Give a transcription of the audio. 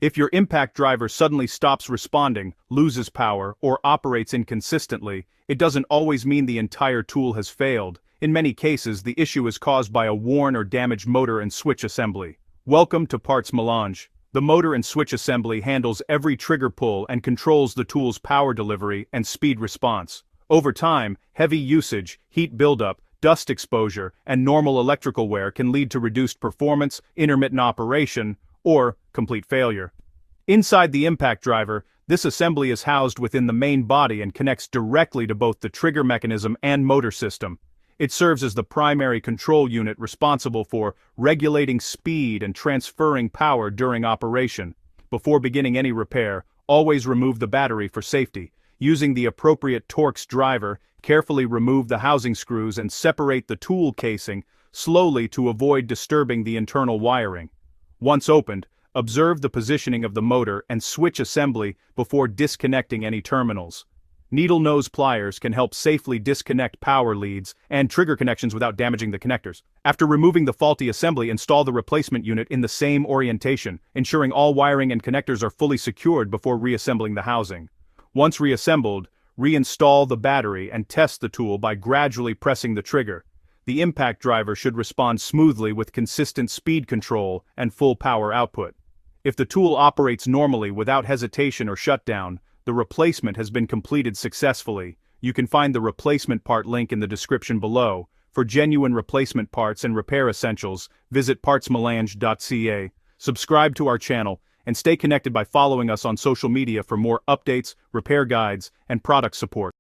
If your impact driver suddenly stops responding, loses power, or operates inconsistently, it doesn't always mean the entire tool has failed. In many cases, the issue is caused by a worn or damaged motor and switch assembly. Welcome to PartsMelange. The motor and switch assembly handles every trigger pull and controls the tool's power delivery and speed response. Over time, heavy usage, heat buildup, dust exposure, and normal electrical wear can lead to reduced performance, intermittent operation, or complete failure. Inside the impact driver, this assembly is housed within the main body and connects directly to both the trigger mechanism and motor system. It serves as the primary control unit responsible for regulating speed and transferring power during operation. Before beginning any repair, always remove the battery for safety. Using the appropriate Torx driver, carefully remove the housing screws and separate the tool casing slowly to avoid disturbing the internal wiring. Once opened, observe the positioning of the motor and switch assembly before disconnecting any terminals. Needle nose pliers can help safely disconnect power leads and trigger connections without damaging the connectors. After removing the faulty assembly, install the replacement unit in the same orientation, ensuring all wiring and connectors are fully secured before reassembling the housing. Once reassembled, reinstall the battery and test the tool by gradually pressing the trigger. The impact driver should respond smoothly with consistent speed control and full power output. If the tool operates normally without hesitation or shutdown, the replacement has been completed successfully. You can find the replacement part link in the description below. For genuine replacement parts and repair essentials, visit PartsMelange.ca. Subscribe to our channel and stay connected by following us on social media for more updates, repair guides, and product support.